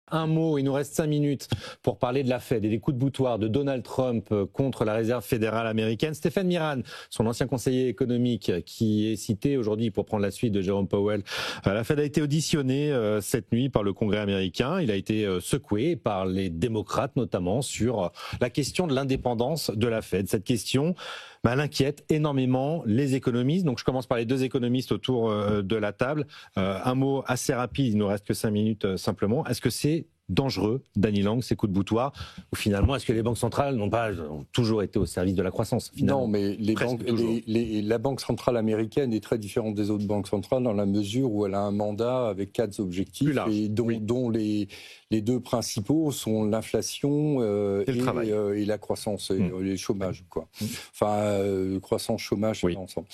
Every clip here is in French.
Un mot, il nous reste 5 minutes pour parler de la Fed et des coups de boutoir de Donald Trump contre la Réserve fédérale américaine. Stéphane Miran, son ancien conseiller économique, qui est cité aujourd'hui pour prendre la suite de Jérôme Powell. La Fed a été auditionnée cette nuit par le Congrès américain. Il a été secoué par les démocrates notamment sur la question de l'indépendance de la Fed. Cette question, elle inquiète énormément les économistes. Donc je commence par les deux économistes autour de la table. Un mot assez rapide, il ne nous reste que 5 minutes simplement. Est-ce que c'est dangereux, Danny Lang, ces coups de boutoir, ou finalement, est-ce que les banques centrales ont toujours été au service de la croissance finalement? Non, mais la Banque centrale américaine est très différente des autres banques centrales dans la mesure où elle a un mandat avec 4 objectifs, et dont les deux principaux sont l'inflation et la croissance, et le chômage, quoi. Enfin, croissance, chômage, ensemble.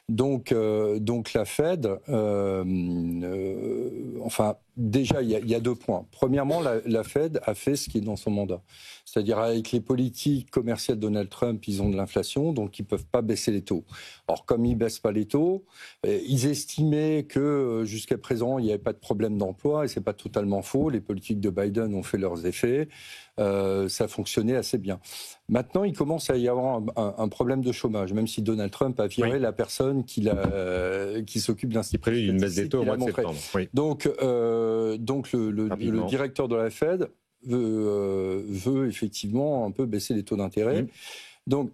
Donc la Fed, déjà, il y a 2 points. Premièrement, la Fed a fait ce qui est dans son mandat. C'est-à-dire, avec les politiques commerciales de Donald Trump, ils ont de l'inflation, donc ils ne peuvent pas baisser les taux. Or, comme ils ne baissent pas les taux, ils estimaient que jusqu'à présent, il n'y avait pas de problème d'emploi, et ce n'est pas totalement faux. Les politiques de Biden ont fait leurs effets. Ça fonctionnait assez bien. Maintenant, il commence à y avoir un problème de chômage, même si Donald Trump a viré la personne qui s'occupe de l'institut. Il prévu une baisse des taux au mois de septembre. Donc le directeur de la Fed veut effectivement un peu baisser les taux d'intérêt. Donc,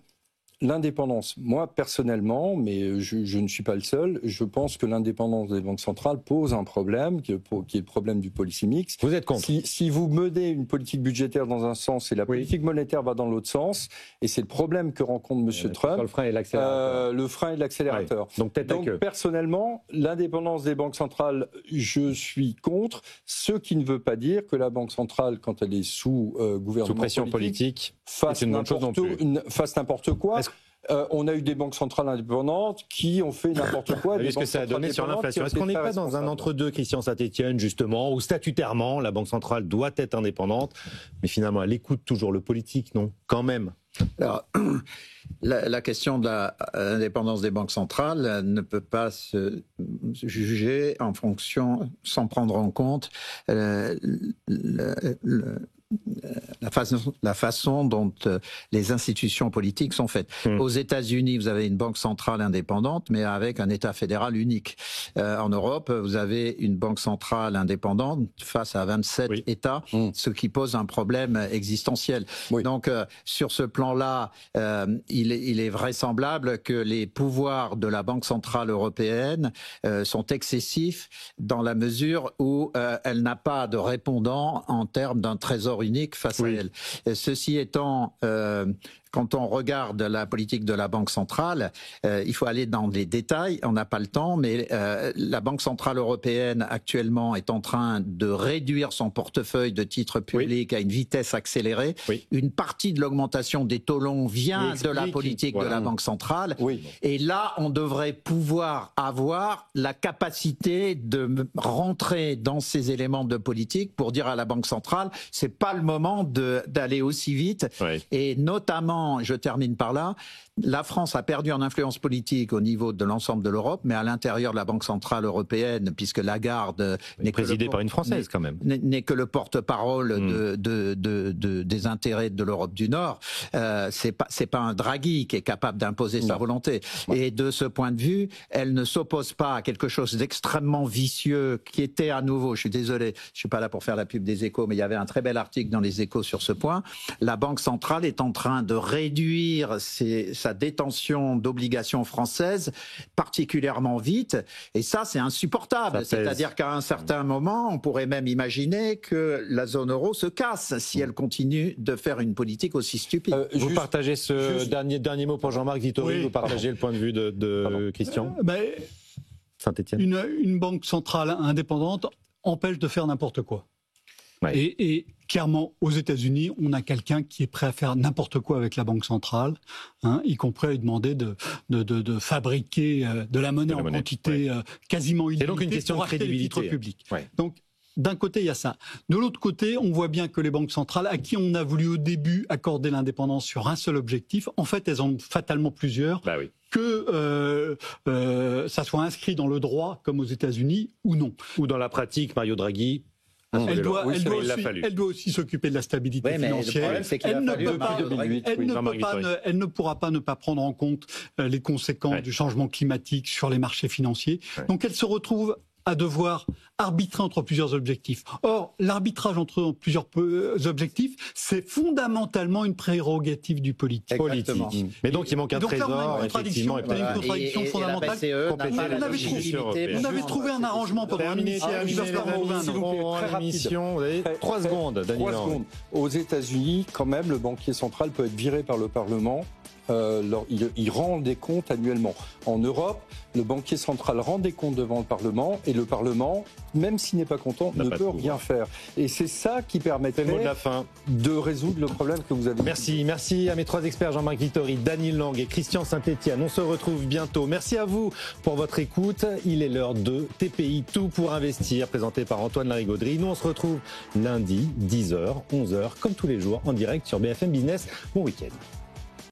l'indépendance, moi personnellement, mais je ne suis pas le seul, je pense que l'indépendance des banques centrales pose un problème, qui est le problème du policy mix. Vous êtes contre? Si vous menez une politique budgétaire dans un sens et la politique monétaire va dans l'autre sens, et c'est le problème que rencontre M. Trump, le frein et l'accélérateur. Le frein et l'accélérateur. Donc personnellement, l'indépendance des banques centrales, je suis contre, ce qui ne veut pas dire que la banque centrale, quand elle est sous gouvernement sous pression politique, fasse n'importe quoi. On a eu des banques centrales indépendantes qui ont fait n'importe quoi. Est-ce que ça a donné sur l'inflation? Est-ce qu'on n'est pas dans un entre-deux, Christian Saint-Etienne, justement, où statutairement, la Banque centrale doit être indépendante, mais finalement, elle écoute toujours le politique, non? Quand même. Alors, la question de l'indépendance des banques centrales ne peut pas se juger en fonction, sans prendre en compte la façon dont les institutions politiques sont faites. Aux États-Unis, vous avez une banque centrale indépendante, mais avec un État fédéral unique. En Europe, vous avez une banque centrale indépendante face à 27 États, ce qui pose un problème existentiel. Donc, sur ce plan-là, il est vraisemblable que les pouvoirs de la Banque centrale européenne sont excessifs dans la mesure où elle n'a pas de répondant en termes d'un trésor unique face à elle. Ceci étant, quand on regarde la politique de la Banque centrale, il faut aller dans les détails, on n'a pas le temps, mais la Banque centrale européenne actuellement est en train de réduire son portefeuille de titres publics à une vitesse accélérée. Une partie de l'augmentation des taux longs vient de la politique de la Banque centrale. Et là, on devrait pouvoir avoir la capacité de rentrer dans ces éléments de politique pour dire à la Banque centrale, c'est pas le moment d'aller aussi vite. Et notamment, je termine par là, la France a perdu en influence politique au niveau de l'ensemble de l'Europe, mais à l'intérieur de la Banque centrale européenne, puisque Lagarde n'est présidée par une Française quand même, n'est que le porte-parole des intérêts de l'Europe du Nord. C'est pas un Draghi qui est capable d'imposer sa volonté. Et de ce point de vue, elle ne s'oppose pas à quelque chose d'extrêmement vicieux qui était à nouveau. Je suis désolé, je suis pas là pour faire la pub des Échos, mais il y avait un très bel article dans les Échos sur ce point. La Banque centrale est en train de réduire sa détention d'obligations françaises particulièrement vite, et ça c'est insupportable. C'est-à-dire qu'à un certain moment, on pourrait même imaginer que la zone euro se casse si elle continue de faire une politique aussi stupide. Vous partagez dernier mot pour Jean-Marc Vittori, vous partagez le point de vue de Christian Saint-Etienne. Une banque centrale indépendante empêche de faire n'importe quoi. Et clairement, aux États-Unis, on a quelqu'un qui est prêt à faire n'importe quoi avec la Banque centrale, y compris à lui demander de fabriquer de la monnaie en quantité quasiment illimitée. C'est donc une question de crédibilité. Public. Donc, d'un côté, il y a ça. De l'autre côté, on voit bien que les banques centrales, à qui on a voulu au début accorder l'indépendance sur un seul objectif, en fait, elles en ont fatalement plusieurs. Que ça soit inscrit dans le droit, comme aux États-Unis, ou non. Ou dans la pratique, Mario Draghi Elle doit aussi s'occuper de la stabilité financière. Elle ne pourra pas ne pas prendre en compte les conséquences du changement climatique sur les marchés financiers. Donc elle se retrouve à devoir arbitrer entre plusieurs objectifs. Or, l'arbitrage entre plusieurs objectifs, c'est fondamentalement une prérogative du politique. Exactement. Mais donc il manque un trésor, effectivement. Il y a une contradiction fondamentale. On avait trouvé un arrangement pendant l'émission. Vous avez 3 secondes, Daniel. 3 secondes. Aux États-Unis, quand même, le banquier central peut être viré par le Parlement. Il rend des comptes annuellement. En Europe, le banquier central rend des comptes devant le Parlement et le Parlement, même s'il n'est pas content, ne peut rien faire. Et c'est ça qui permettrait de résoudre le problème que vous avez. Merci à mes 3 experts, Jean-Marc Vittori, Daniel Lang et Christian Saint-Etienne. On se retrouve bientôt. Merci à vous pour votre écoute. Il est l'heure de TPI, tout pour investir, présenté par Antoine Larigauderie. Nous, on se retrouve lundi, 10h, 11h, comme tous les jours, en direct sur BFM Business. Bon week-end.